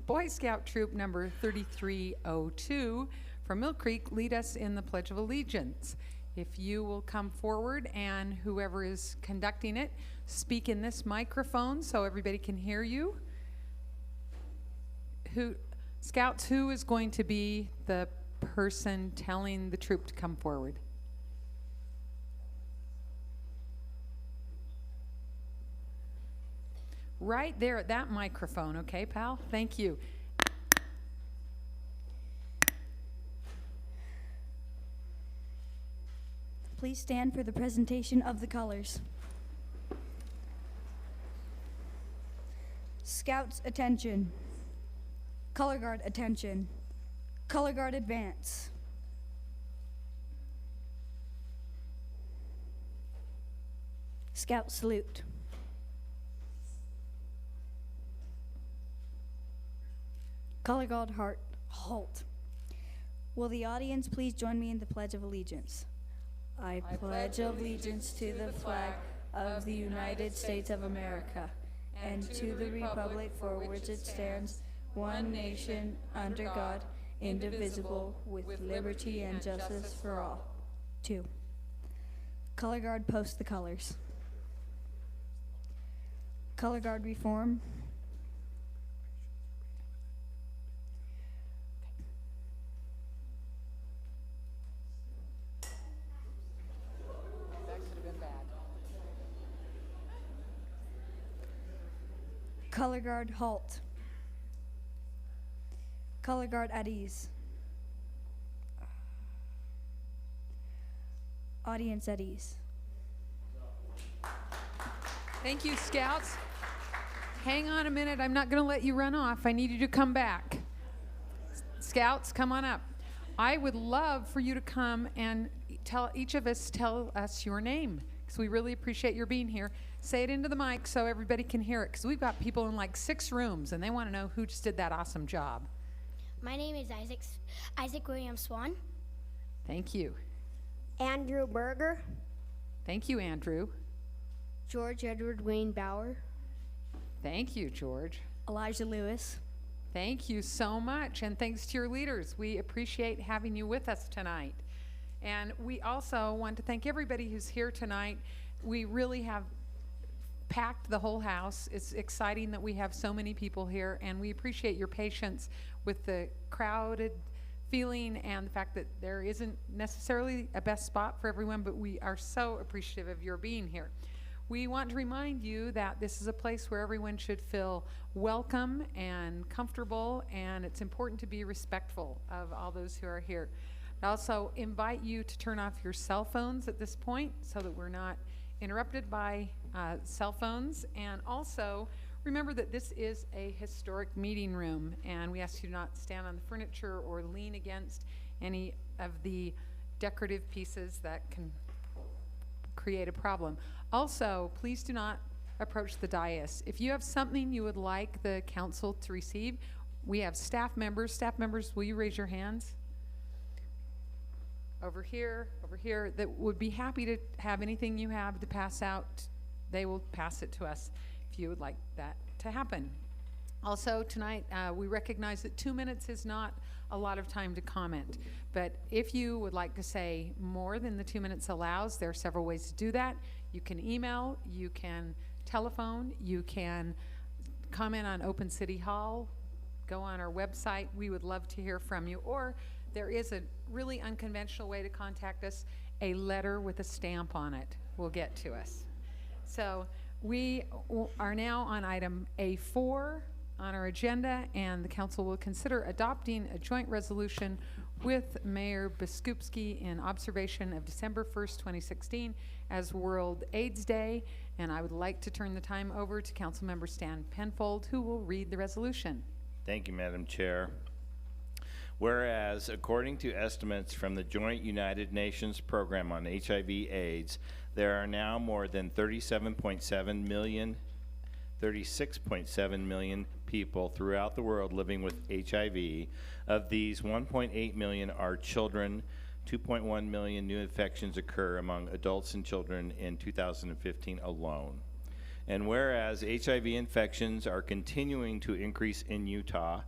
Boy Scout Troop number 3302 from Mill Creek lead us in the Pledge of Allegiance. If you will come forward, and whoever is conducting it, speak in this microphone so everybody can hear you. Scouts, who is going to be the person telling the troop to come forward? Right there at that microphone, okay, pal? Thank you. Please stand for the presentation of the colors. Scouts, attention. Color Guard, attention. Color Guard, advance. Scout, salute. Color Guard, halt. Will the audience please join me in the Pledge of Allegiance? I pledge allegiance to the flag of the United States of America and to the republic for which it stands, one nation, under God, indivisible, with liberty and justice for all. 2. Color Guard, post the colors. Color Guard, reform. Color Guard, halt. Color Guard, at ease. Audience at ease. Thank you, Scouts. Hang on a minute. I'm not going to let you run off. I need you to come back. Scouts, come on up. I would love for you to come and tell us your name, because we really appreciate your being here. Say it into the mic so everybody can hear it, because we've got people in like 6 rooms, and they want to know who just did that awesome job. My name is Isaac William Swan. Thank you. Andrew Berger. Thank you, Andrew. George Edward Wayne Bauer. Thank you, George. Elijah Lewis. Thank you so much, and thanks to your leaders. We appreciate having you with us tonight. And we also want to thank everybody who's here tonight. We really have packed the whole house. It's exciting that we have so many people here, and we appreciate your patience with the crowded feeling and the fact that there isn't necessarily a best spot for everyone, but we are so appreciative of your being here. We want to remind you that this is a place where everyone should feel welcome and comfortable, and it's important to be respectful of all those who are here. I also invite you to turn off your cell phones at this point so that we're not interrupted by cell phones. And also remember that this is a historic meeting room, and we ask you to not stand on the furniture or lean against any of the decorative pieces that can create a problem. Also, please do not approach the dais. If you have something you would like the council to receive, we have staff members. Staff members, will you raise your hands? Over here, that would be happy to have anything you have to pass out. They will pass it to us if you would like that to happen. Also, tonight, we recognize that 2 minutes is not a lot of time to comment, but if you would like to say more than the 2 minutes allows, there are several ways to do that. You can email, you can telephone, you can comment on Open City Hall, go on our website. We would love to hear from you. Or there is a really unconventional way to contact us. A letter with a stamp on it will get to us. So we are now on item A4 on our agenda, and the council will consider adopting a joint resolution with Mayor Biskupski in observation of December 1st, 2016 as World AIDS Day. And I would like to turn the time over to Councilmember Stan Penfold, who will read the resolution. Thank you, Madam Chair. Whereas, according to estimates from the Joint United Nations Program on HIV/AIDS, there are now more than 36.7 million people throughout the world living with HIV. Of these, 1.8 million are children. 2.1 million new infections occur among adults and children in 2015 alone. And whereas HIV infections are continuing to increase in Utah,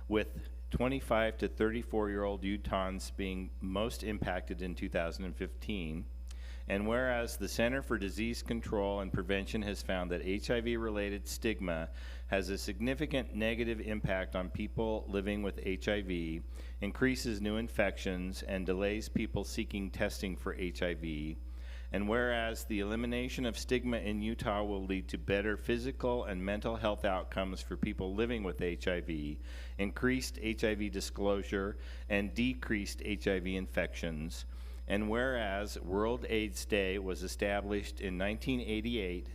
with 25 to 34-year-old Utahns being most impacted in 2015, and whereas the Center for Disease Control and Prevention has found that HIV-related stigma has a significant negative impact on people living with HIV, increases new infections, and delays people seeking testing for HIV, and whereas the elimination of stigma in Utah will lead to better physical and mental health outcomes for people living with HIV, increased HIV disclosure, and decreased HIV infections, and whereas World AIDS Day was established in 1988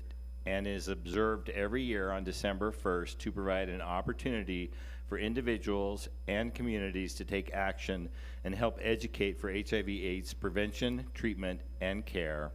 and is observed every year on December 1st to provide an opportunity for individuals and communities to take action and help educate for HIV/AIDS prevention, treatment, and care.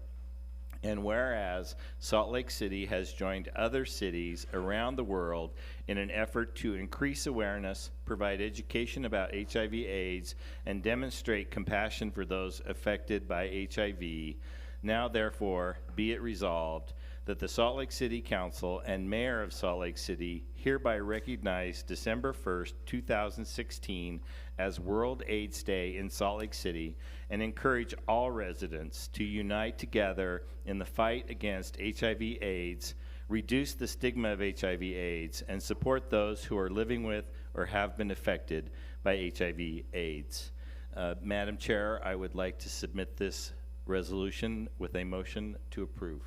And whereas Salt Lake City has joined other cities around the world in an effort to increase awareness, provide education about HIV/AIDS, and demonstrate compassion for those affected by HIV, now therefore be it resolved that the Salt Lake City Council and Mayor of Salt Lake City hereby recognize December 1st, 2016 as World AIDS Day in Salt Lake City and encourage all residents to unite together in the fight against HIV/AIDS, reduce the stigma of HIV/AIDS, and support those who are living with or have been affected by HIV/AIDS. Madam Chair, I would like to submit this resolution with a motion to approve.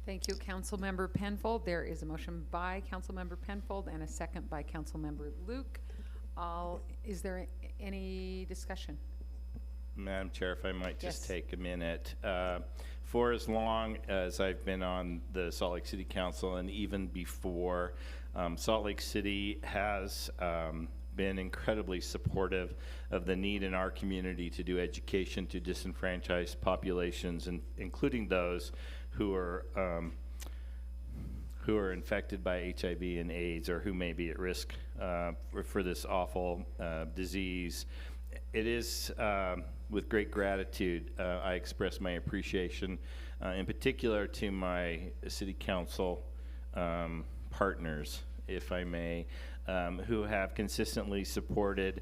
Thank you, Councilmember Penfold. There is a motion by Councilmember Penfold and a second by Councilmember Luke. Is there any discussion? Madam Chair, if I might just Yes. take a minute. For as long as I've been on the Salt Lake City Council and even before, Salt Lake City has been incredibly supportive of the need in our community to do education to disenfranchised populations, and including those who are infected by HIV and AIDS, or who may be at risk for this awful disease. It is with great gratitude I express my appreciation, in particular to my City Council partners, if I may, who have consistently supported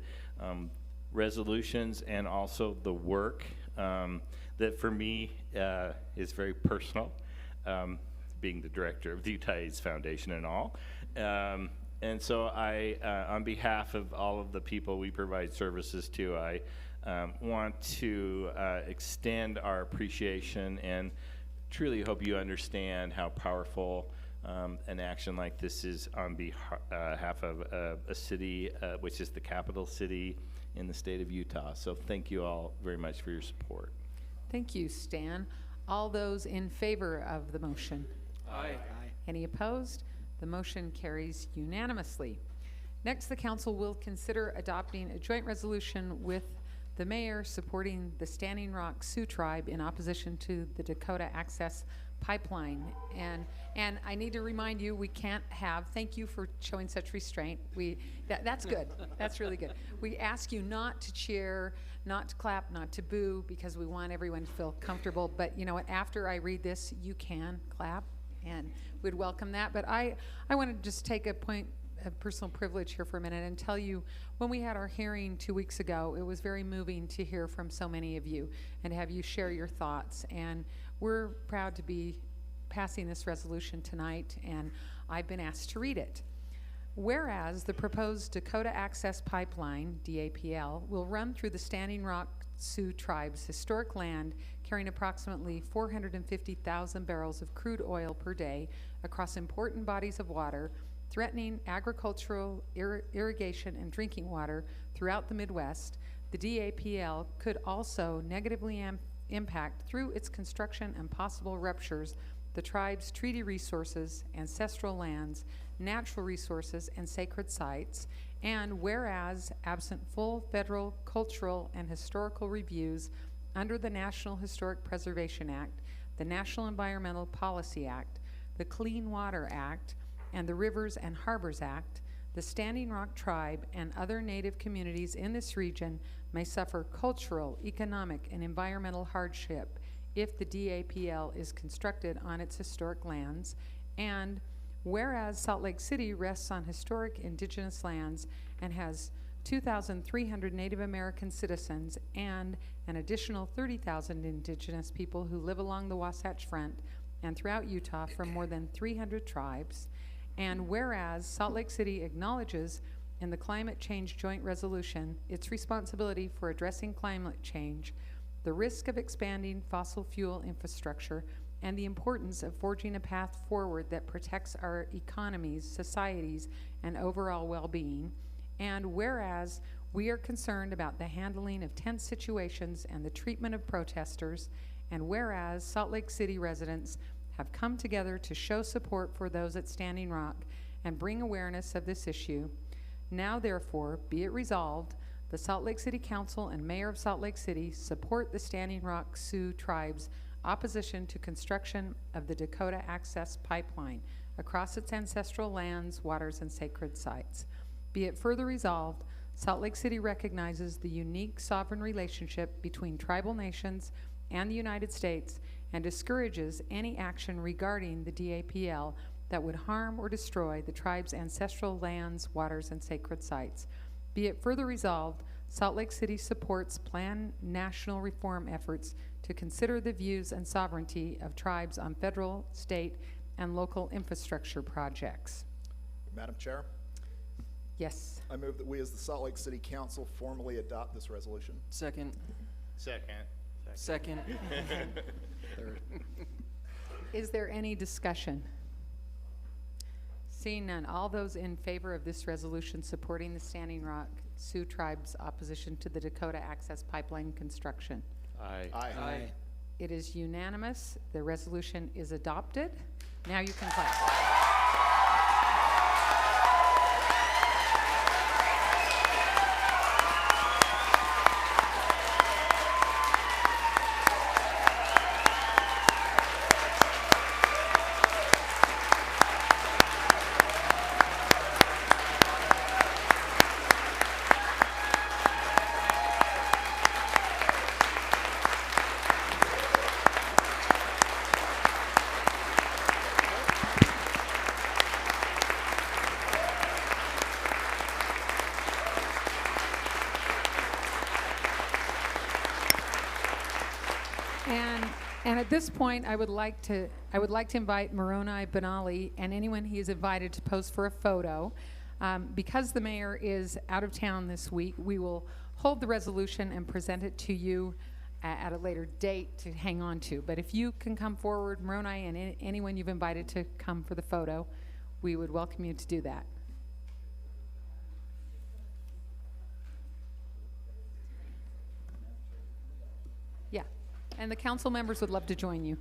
resolutions and also the work that for me is very personal, being the director of the Utah AIDS Foundation and all. And so I, on behalf of all of the people we provide services to, I want to extend our appreciation and truly hope you understand how powerful an action like this is on behalf of a city which is the capital city in the state of Utah. So thank you all very much for your support. Thank you, Stan. All those in favor of the motion? Aye. Any opposed? The motion carries unanimously. Next, the council will consider adopting a joint resolution with the mayor supporting the Standing Rock Sioux Tribe in opposition to the Dakota Access Pipeline. And I need to remind you, we can't have, thank you for showing such restraint. That's good. That's really good. We ask you not to cheer, not to clap, not to boo, because we want everyone to feel comfortable. But you know what, after I read this, you can clap, and we'd welcome that. But I want to just take a point of personal privilege here for a minute and tell you, when we had our hearing 2 weeks ago, it was very moving to hear from so many of you and have you share your thoughts. And we're proud to be passing this resolution tonight, and I've been asked to read it. Whereas the proposed Dakota Access Pipeline, DAPL, will run through the Standing Rock Sioux Tribe's historic land, carrying approximately 450,000 barrels of crude oil per day across important bodies of water, threatening agricultural, irrigation, and drinking water throughout the Midwest, the DAPL could also negatively impact, through its construction and possible ruptures, the tribe's treaty resources, ancestral lands, natural resources, and sacred sites. And whereas, absent full federal cultural and historical reviews under the National Historic Preservation Act, the National Environmental Policy Act, the Clean Water Act, and the Rivers and Harbors Act, the Standing Rock Tribe and other Native communities in this region may suffer cultural, economic, and environmental hardship if the DAPL is constructed on its historic lands, and whereas Salt Lake City rests on historic indigenous lands and has 2,300 Native American citizens and an additional 30,000 indigenous people who live along the Wasatch Front and throughout Utah from more than 300 tribes, and whereas Salt Lake City acknowledges in the Climate Change Joint Resolution its responsibility for addressing climate change, the risk of expanding fossil fuel infrastructure, and the importance of forging a path forward that protects our economies, societies, and overall well-being. And whereas we are concerned about the handling of tense situations and the treatment of protesters, and whereas Salt Lake City residents have come together to show support for those at Standing Rock and bring awareness of this issue, now therefore be it resolved, the Salt Lake City Council and Mayor of Salt Lake City support the Standing Rock Sioux Tribe's opposition to construction of the Dakota Access Pipeline across its ancestral lands, waters, and sacred sites. Be it further resolved, Salt Lake City recognizes the unique sovereign relationship between tribal nations and the United States and discourages any action regarding the DAPL that would harm or destroy the tribe's ancestral lands, waters, and sacred sites. Be it further resolved, Salt Lake City supports planned national reform efforts to consider the views and sovereignty of tribes on federal, state, and local infrastructure projects. Madam Chair, Yes. I move that we as the Salt Lake City Council formally adopt this resolution. Second. Second. Second. Is there any discussion? Seeing none, all those in favor of this resolution supporting the Standing Rock Sioux Tribe's opposition to the Dakota Access Pipeline construction? Aye. Aye. It is unanimous. The resolution is adopted. Now you can clap. And at this point, I would like to invite Moroni Benali and anyone he has invited to pose for a photo. Because the mayor is out of town this week, we will hold the resolution and present it to you at a later date to hang on to. But if you can come forward, Moroni and anyone you've invited to come for the photo, we would welcome you to do that. Yeah. And the council members would love to join you.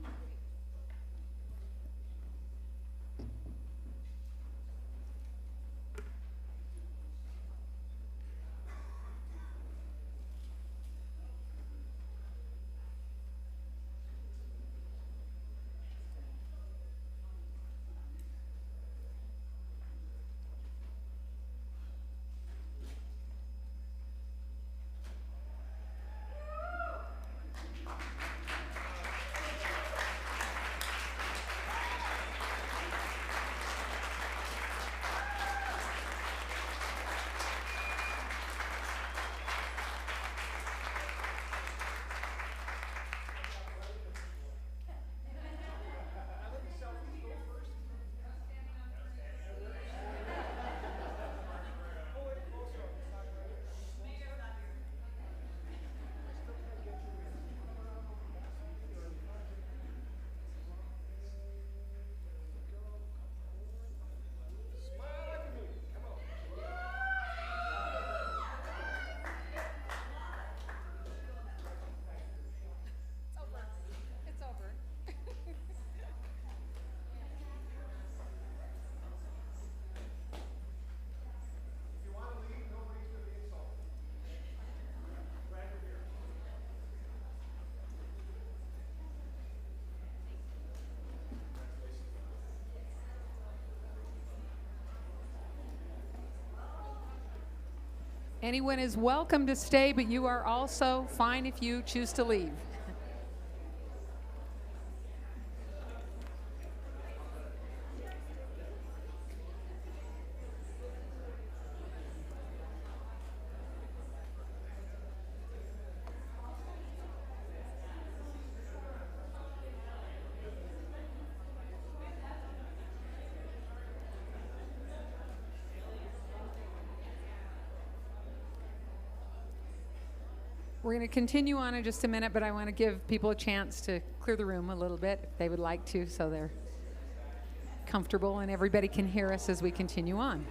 Anyone is welcome to stay, but you are also fine if you choose to leave. We're going to continue on in just a minute, but I want to give people a chance to clear the room a little bit if they would like to, so they're comfortable and everybody can hear us as we continue on.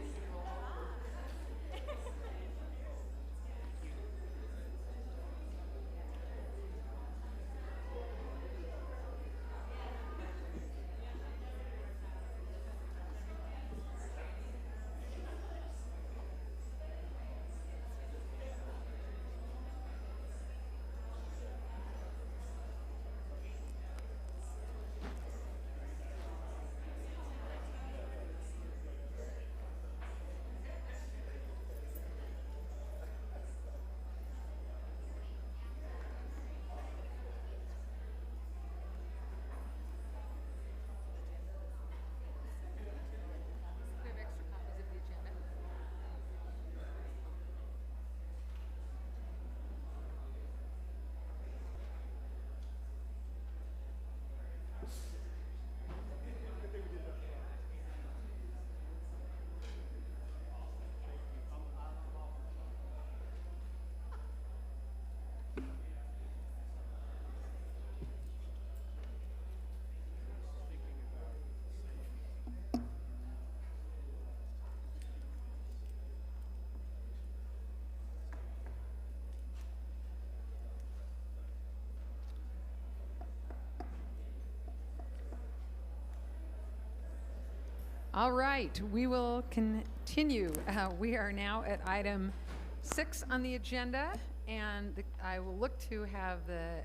All right, we will continue. We are now at item 6 on the agenda, and I will look to have the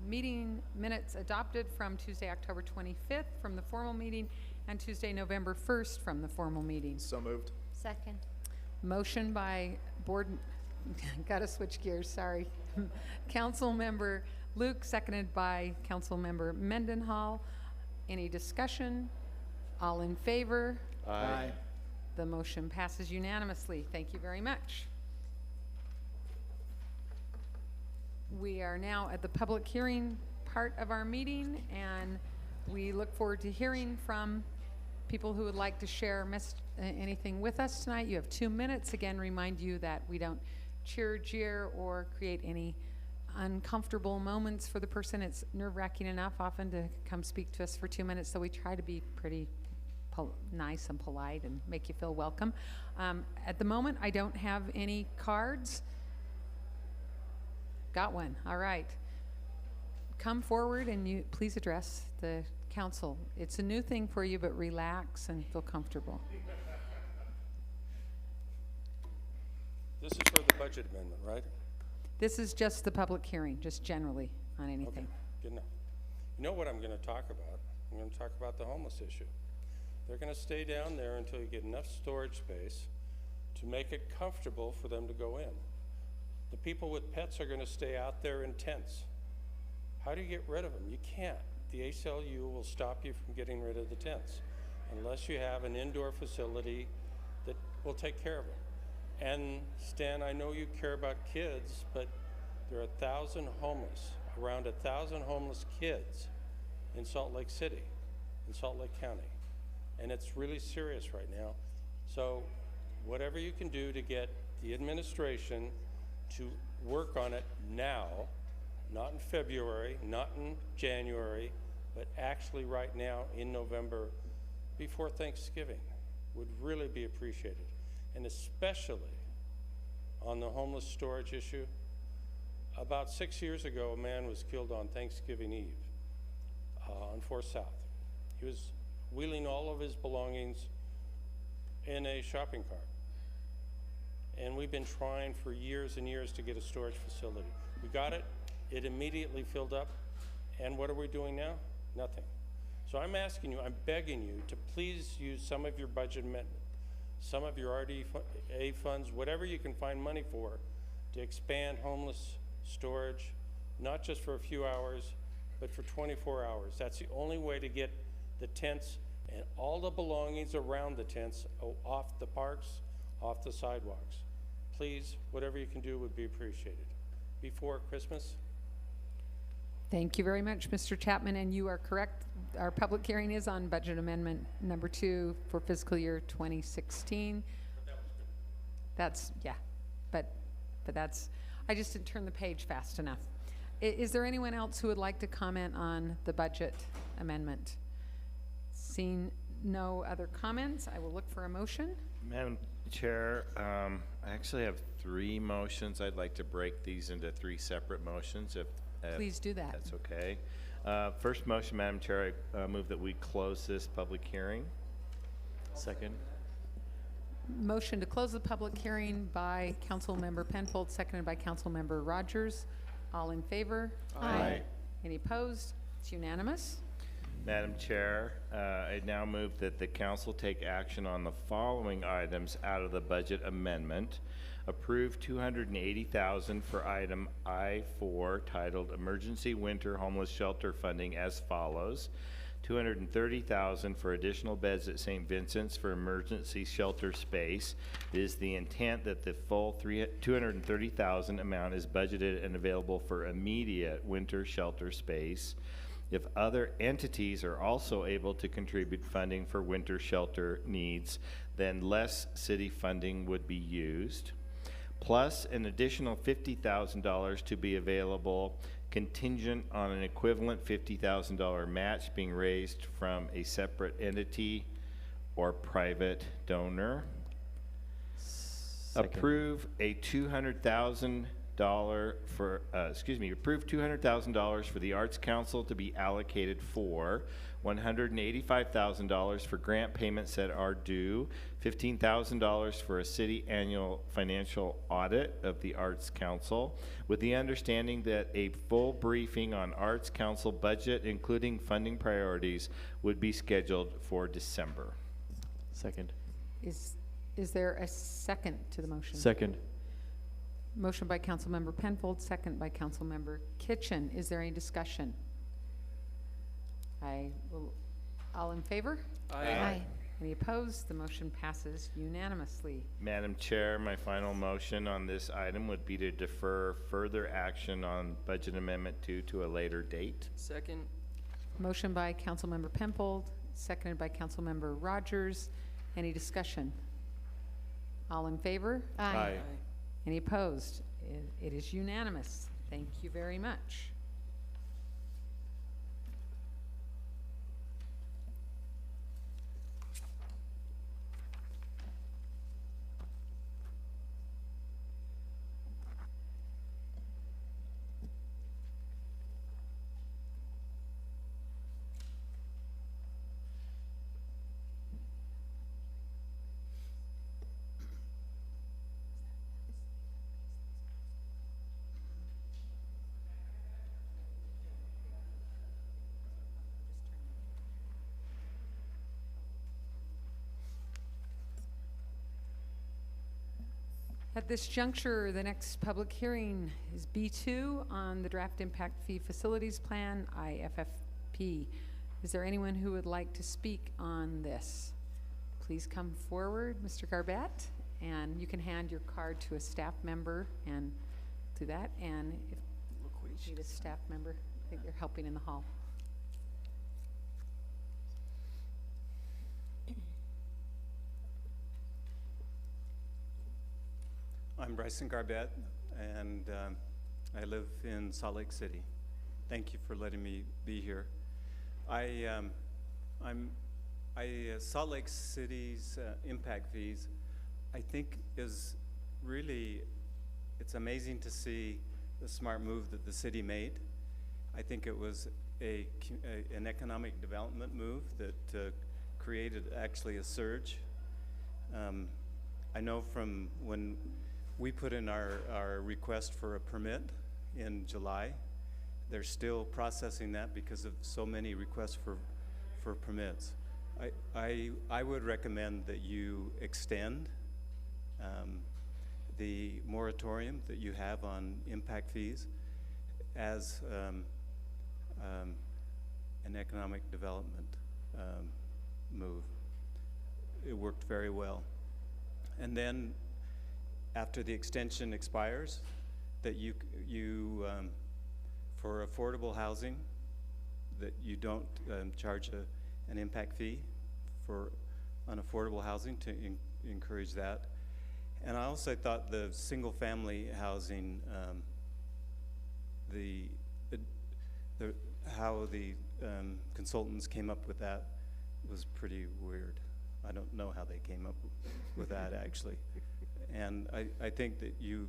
meeting minutes adopted from Tuesday, October 25th from the formal meeting, and Tuesday, November 1st from the formal meeting. So moved. Second. Motion by board, gotta switch gears, sorry. Council member Luke, seconded by Council member Mendenhall. Any discussion? All in favor? Aye. The motion passes unanimously. Thank you very much. We are now at the public hearing part of our meeting, and we look forward to hearing from people who would like to share anything with us tonight. You have 2 minutes. Again, remind you that we don't cheer, jeer, or create any uncomfortable moments for the person. It's nerve-wracking enough often to come speak to us for 2 minutes, so we try to be pretty nice and polite and make you feel welcome. At the moment, I don't have any cards. Got one. All right. Come forward and you please address the council. It's a new thing for you, but relax and feel comfortable. This is for the budget amendment, right? This is just the public hearing, just generally on anything. Okay, good enough. You know what I'm going to talk about? I'm going to talk about the homeless issue. They're going to stay down there until you get enough storage space to make it comfortable for them to go in. The people with pets are going to stay out there in tents. How do you get rid of them? You can't. The ACLU will stop you from getting rid of the tents unless you have an indoor facility that will take care of them. And Stan, I know you care about kids, but there are 1,000 homeless, around 1,000 homeless kids in Salt Lake City, in Salt Lake County. And it's really serious right now. So whatever you can do to get the administration to work on it now, not in February, not in January, but actually right now in November before Thanksgiving would really be appreciated. And especially on the homeless storage issue. About 6 years ago, a man was killed on Thanksgiving Eve on 4th South. He was wheeling all of his belongings in a shopping cart. And we've been trying for years and years to get a storage facility. We got it, it immediately filled up, and what are we doing now? Nothing. So I'm asking you, I'm begging you to please use some of your budget amendment, some of your RDA funds, whatever you can find money for, to expand homeless storage, not just for a few hours, but for 24 hours. That's the only way to get the tents and all the belongings around the tents off the parks, off the sidewalks. Please, whatever you can do would be appreciated. Before Christmas. Thank you very much, Mr. Chapman, and you are correct. Our public hearing is on budget amendment number 2 for fiscal year 2016. That's, yeah, but that's, I just didn't turn the page fast enough. Is there anyone else who would like to comment on the budget amendment? Seeing no other comments, I will look for a motion. Madam Chair, I actually have 3 motions. I'd like to break these into 3 separate motions if Please do that. that's okay. First motion, Madam Chair, I move that we close this public hearing. Second. Motion to close the public hearing by Councilmember Penfold, seconded by Councilmember Rogers. All in favor? Aye. Any opposed? It's unanimous. Madam Chair, I now move that the council take action on the following items out of the budget amendment. Approve $280,000 for item I-4 titled Emergency Winter Homeless Shelter Funding as follows. $230,000 for additional beds at St. Vincent's for emergency shelter space. It is the intent that the full $230,000 amount is budgeted and available for immediate winter shelter space. If other entities are also able to contribute funding for winter shelter needs, then less city funding would be used, plus an additional $50,000 to be available contingent on an equivalent $50,000 match being raised from a separate entity or private donor. Second. Approve a $200,000 approve $200,000 for the Arts Council to be allocated for $185,000 for grant payments that are due, $15,000 for a city annual financial audit of the Arts Council, with the understanding that a full briefing on Arts Council budget, including funding priorities, would be scheduled for December. Second. Is there a second to the motion? Second. Motion by Councilmember Penfold, second by Councilmember Kitchen. Is there any discussion? All in favor? Aye. Any opposed? The motion passes unanimously. Madam Chair, my final motion on this item would be to defer further action on Budget Amendment 2 to a later date. Second. Motion by Councilmember Penfold, seconded by Councilmember Rogers. Any discussion? All in favor? Aye. Any opposed? It is unanimous. Thank you very much. At this juncture, the next public hearing is B2 on the Draft Impact Fee Facilities Plan, IFFP. Is there anyone who would like to speak on this? Please come forward, Mr. Garbett, and you can hand your card to a staff member and do that. And if you need a staff member, I think they're helping in the hall. I'm Bryson Garbett, and I live in Salt Lake City. Thank you for letting me be here. Salt Lake City's impact fees, I think, is really, it's amazing to see the smart move that the city made. I think it was an economic development move that created actually a surge. I know from when we put in our request for a permit in July. They're still processing that because of so many requests for permits. I would recommend that you extend the moratorium that you have on impact fees as an economic development move. It worked very well. And then after the extension expires, that you for affordable housing, that you don't charge an impact fee for unaffordable housing to encourage that. And I also thought the single-family housing, how the consultants came up with that was pretty weird. I don't know how they came up with that, actually. And I think that you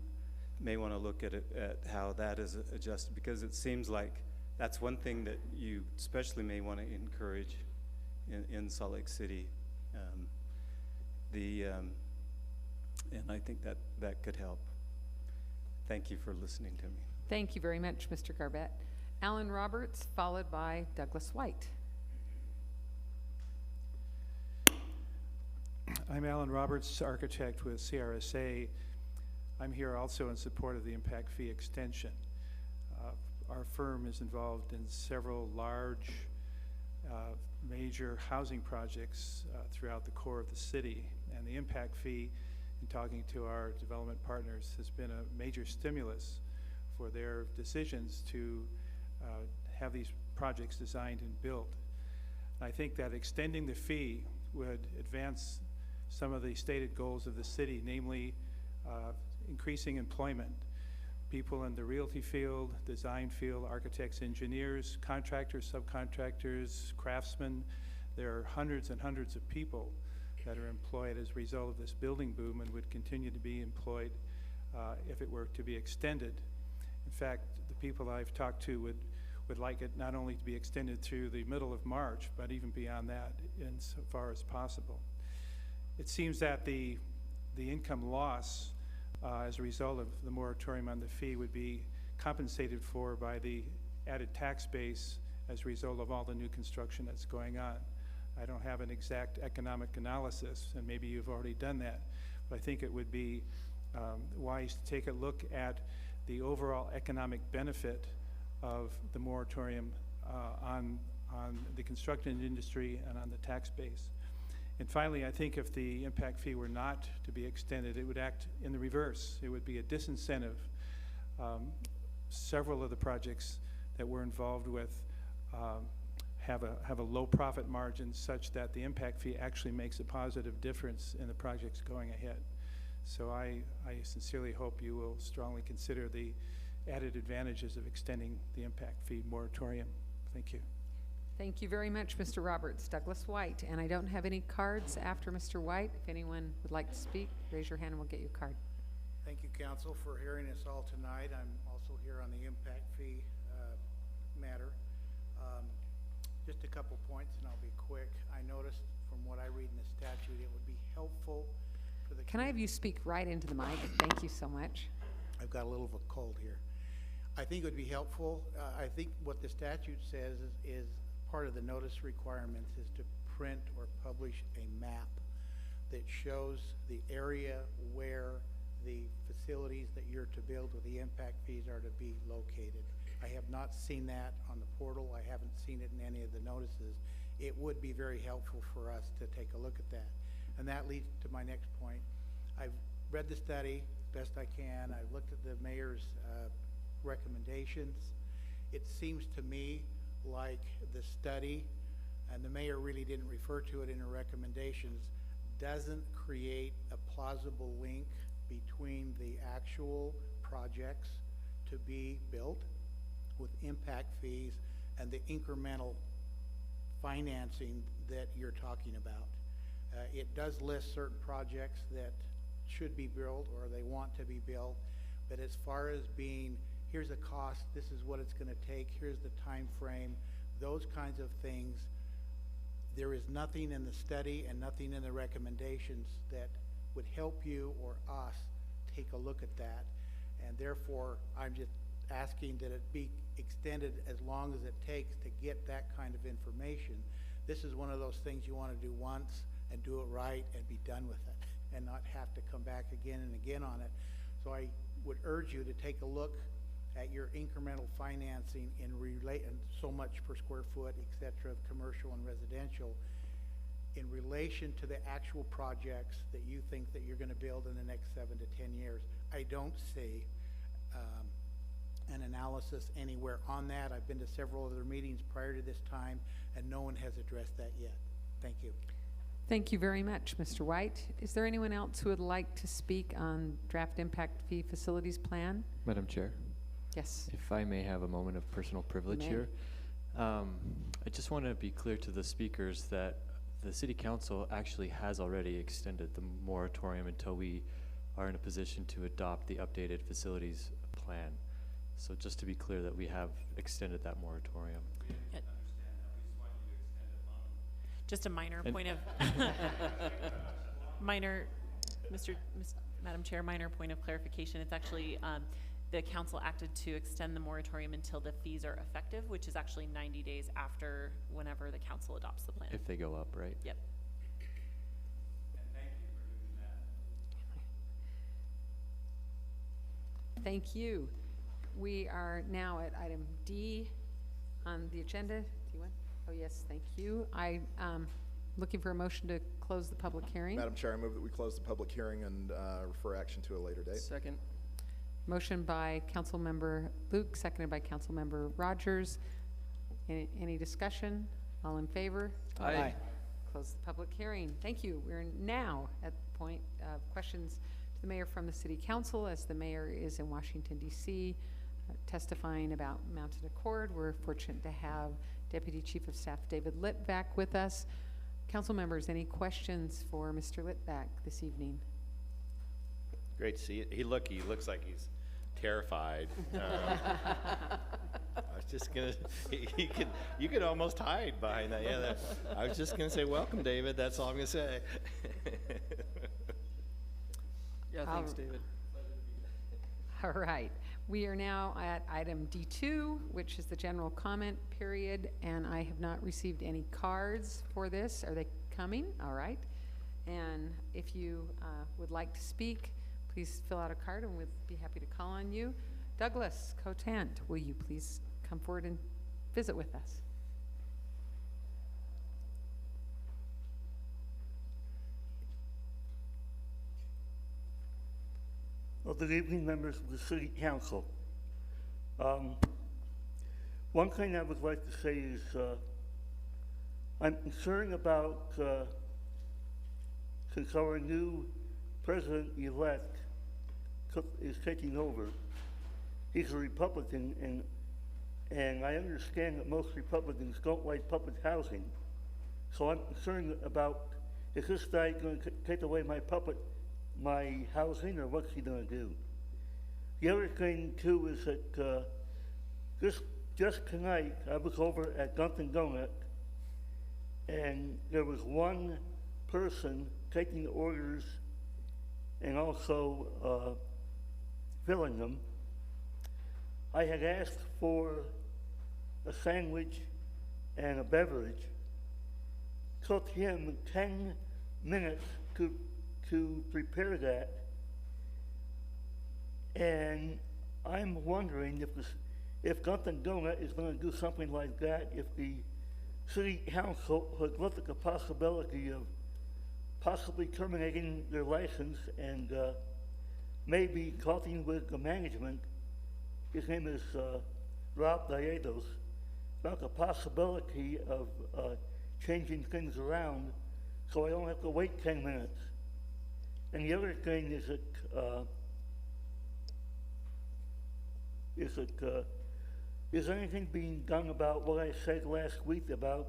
may want to look at it, at how that is adjusted, because it seems like that's one thing that you especially may want to encourage in Salt Lake City. And I think that could help. Thank you for listening to me. Thank you very much, Mr. Garbett. Alan Roberts, followed by Douglas White. I'm Alan Roberts, architect with CRSA. I'm here also in support of the impact fee extension. Our firm is involved in several large major housing projects throughout the core of the city, and the impact fee, in talking to our development partners, has been a major stimulus for their decisions to have these projects designed and built. I think that extending the fee would advance some of the stated goals of the city, namely increasing employment. People in the realty field, design field, architects, engineers, contractors, subcontractors, craftsmen. There are hundreds and hundreds of people that are employed as a result of this building boom and would continue to be employed if it were to be extended. In fact, the people I've talked to would like it not only to be extended through the middle of March, but even beyond that insofar as possible. It seems that the income loss as a result of the moratorium on the fee would be compensated for by the added tax base as a result of all the new construction that's going on. I don't have an exact economic analysis, and maybe you've already done that, but I think it would be wise to take a look at the overall economic benefit of the moratorium on the construction industry and on the tax base. And finally, I think if the impact fee were not to be extended, it would act in the reverse. It would be a disincentive. Several of the projects that we're involved with have a low profit margin, such that the impact fee actually makes a positive difference in the projects going ahead. So I sincerely hope you will strongly consider the added advantages of extending the impact fee moratorium. Thank you. Thank you very much, Mr. Roberts. Douglas White. And I don't have any cards after Mr. White. If anyone would like to speak, raise your hand and we'll get you a card. Thank you, Council, for hearing us all tonight. I'm also here on the impact fee matter. Just a couple points, and I'll be quick. I noticed from what I read in the statute, it would be helpful for the... Can I have you speak right into the mic? Thank you so much. I've got a little of a cold here. I think it would be helpful. I think what the statute says is part of the notice requirements is to print or publish a map that shows the area where the facilities that you're to build with the impact fees are to be located. I have not seen that on the portal. I haven't seen it in any of the notices. It would be very helpful for us to take a look at that. And that leads to my next point. I've read the study best I can. I've looked at the mayor's recommendations. It seems to me like the study, and the mayor really didn't refer to it in her recommendations, doesn't create a plausible link between the actual projects to be built with impact fees and the incremental financing that you're talking about. It does list certain projects that should be built or they want to be built, but as far as being, here's a cost, this is what it's going to take, here's the time frame, those kinds of things, there is nothing in the study and nothing in the recommendations that would help you or us take a look at that. And therefore, I'm just asking that it be extended as long as it takes to get that kind of information. This is one of those things you want to do once and do it right and be done with it and not have to come back again and again on it. So I would urge you to take a look at your incremental financing in so much per square foot, et cetera, of commercial and residential in relation to the actual projects that you think that you're going to build in the next 7 to 10 years. I don't see an analysis anywhere on that. I've been to several other meetings prior to this time, and no one has addressed that yet. Thank you. Thank you very much, Mr. White. Is there anyone else who would like to speak on draft impact fee facilities plan? Madam Chair, Yes. if I may have a moment of personal privilege may. here. I just want to be clear to the speakers that the City Council actually has already extended the moratorium until we are in a position to adopt the updated facilities plan. So just to be clear that we have extended that moratorium. Just a minor And- point of, Madam Chair, minor point of clarification. It's actually, the council acted to extend the moratorium until the fees are effective, which is actually 90 days after whenever the council adopts the plan. If they go up, right? Yep. Thank you. We are now at item D on the agenda. Do you want? Oh, yes, thank you. Looking for a motion to close the public hearing. Madam Chair, I move that we close the public hearing and refer action to a later date. Second. Motion by Councilmember Luke, seconded by Councilmember Rogers. Any discussion? All in favor? Aye. Close the public hearing. Thank you. We're now at the point of questions to the mayor from the City Council, as the mayor is in Washington, D.C., testifying about Mountain Accord. We're fortunate to have Deputy Chief of Staff David Litvak with us. Council members, any questions for Mr. Litvak this evening? Great to see it. He looks like he's terrified. I was just gonna, you could almost hide behind that. Yeah, I was just gonna say, welcome, David. That's all I'm gonna say. Yeah, thanks, David. All right. We are now at item D2, which is the general comment period, and I have not received any cards for this. Are they coming? All right. And if you would like to speak, please fill out a card and we'd be happy to call on you. Douglas Cotant, will you please come forward and visit with us? Well, good evening, members of the City Council. One thing I would like to say is I'm concerned about, since our new president-elect is taking over, he's a Republican, and I understand that most Republicans don't like public housing. So I'm concerned about, is this guy going to take away my housing, or what's he going to do? The other thing too is that just tonight I was over at Dunkin' Donut, and there was one person taking the orders and also filling them. I had asked for a sandwich and a beverage. Took him 10 minutes to prepare that, and I'm wondering if Dunkin' Donut is going to do something like that, if the City Council would look at the possibility of possibly terminating their license and maybe talking with the management. His name is Rob Gallegos, about the possibility of changing things around so I don't have to wait 10 minutes. And the other thing is that is anything being done about what I said last week about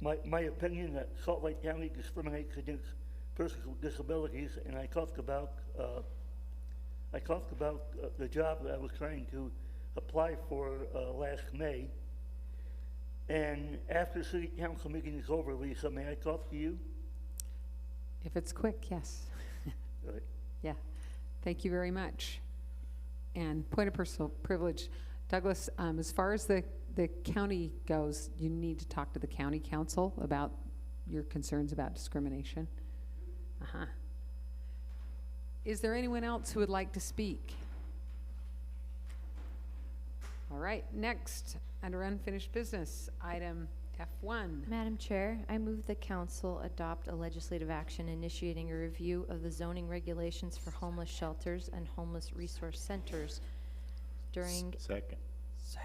my opinion that Salt Lake County discriminates against persons with disabilities, and I talked about the job that I was trying to apply for last May. And after City Council meeting is over, Lisa, may I talk to you? If it's quick, yes. Right. Yeah. Thank you very much. And point of personal privilege, Douglas, as far as the county goes, you need to talk to the county council about your concerns about discrimination. Uh-huh. Is there anyone else who would like to speak? All right, next, under unfinished business, item F1. Madam Chair, I move the council adopt a legislative action initiating a review of the zoning regulations for homeless shelters and homeless resource centers during... Second.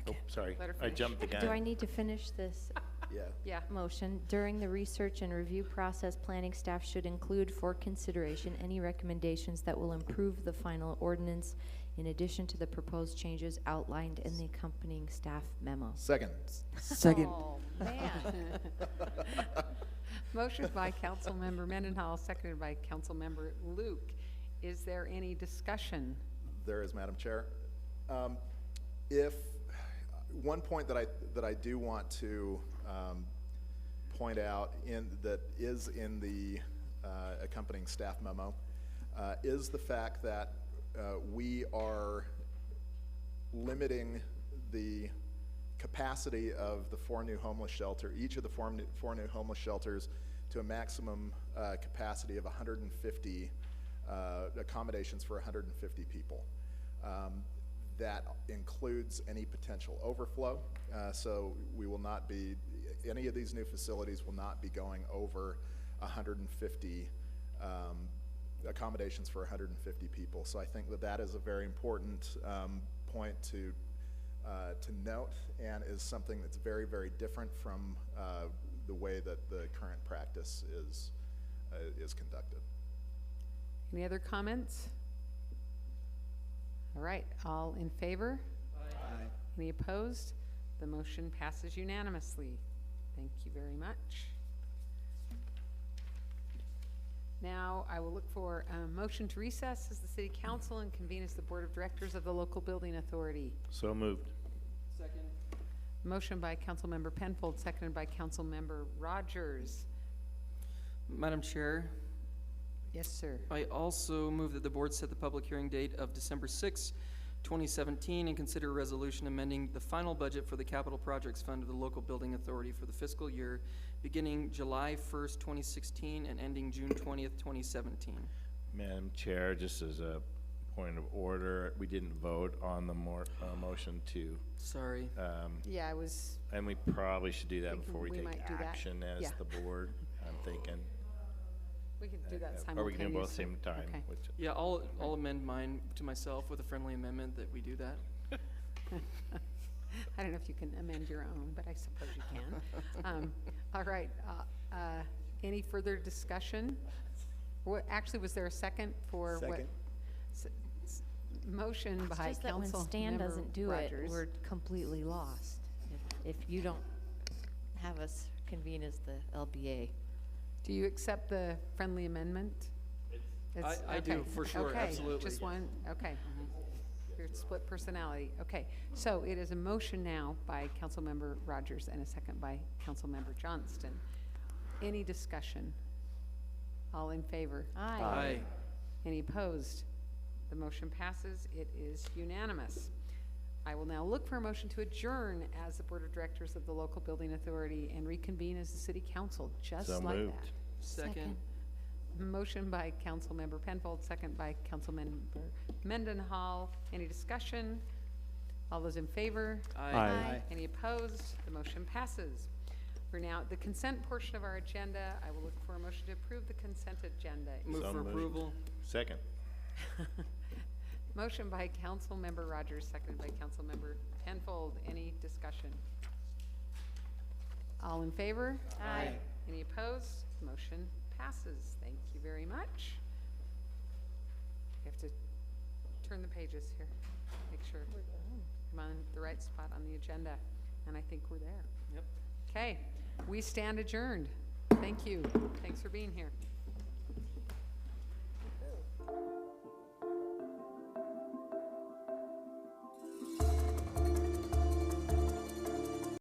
Oh, sorry, Let her I finish. jumped the gun. Do I need to finish this? Yeah. motion. During the research and review process, planning staff should include for consideration any recommendations that will improve the final ordinance in addition to the proposed changes outlined in the accompanying staff memo. Second. Second. Oh, man. Motion by Councilmember Mendenhall, seconded by Councilmember Luke. Is there any discussion? There is, Madam Chair. If one point that I do want to point out that is in the accompanying staff memo is the fact that we are limiting the capacity of the each of the four new homeless shelters to a maximum capacity of 150 accommodations for 150 people. That includes any potential overflow, so we will not be, any of these new facilities will not be going over 150 accommodations for 150 people. So I think that is a very important point to note, and is something that's very, very different from the way that the current practice is conducted. Any other comments? All right, all in favor? Aye. Any opposed? The motion passes unanimously. Thank you very much. Now, I will look for a motion to recess as the City Council and convene as the Board of Directors of the Local Building Authority. So moved. Second. Motion by Councilmember Penfold, seconded by Councilmember Rogers. Madam Chair, Yes, sir. I also move that the board set the public hearing date of December 6, 2017, and consider a resolution amending the final budget for the Capital Projects Fund of the Local Building Authority for the fiscal year beginning July 1st, 2016 and ending June 20th, 2017. Madam Chair, just as a point of order, we didn't vote on the motion to. Sorry. Yeah, I was And we probably should do that thinking before we we take might do that. action as Yeah. the board, I'm thinking. We could do that simultaneously. Or we can do both at the same time. Okay. which- Yeah, I'll amend mine to myself with a friendly amendment that we do that. I don't know if you can amend your own, but I suppose you can. All right, any further discussion? Actually, was there a second for what? Second. Motion It's by just that when Stan Councilmember doesn't do it, Rogers. we're completely lost. If you don't have us convene as the LBA. Do you accept the friendly amendment? It's- I do, okay, for sure, okay, absolutely. Just one, okay. Your split personality, okay. So it is a motion now by Councilmember Rogers and a second by Councilmember Johnston. Any discussion? All in favor? Aye. Any opposed? The motion passes. It is unanimous. I will now look for a motion to adjourn as the Board of Directors of the Local Building Authority and reconvene as the City Council, just So like moved. that. Second. Motion by Councilmember Penfold, second by Councilmember Mendenhall. Any discussion? All those in favor? Aye. Any opposed? The motion passes. We're now at the consent portion of our agenda. I will look for a motion to approve the consent agenda. Move So for moved. approval. Second. Motion by Councilmember Rogers, seconded by Councilmember Penfold. Any discussion? All in favor? Aye. Any opposed? Motion passes. Thank you very much. We have to turn the pages here. Make sure I'm on the right spot on the agenda, and I think we're there. Yep. Okay, we stand adjourned. Thank you. Thanks for being here.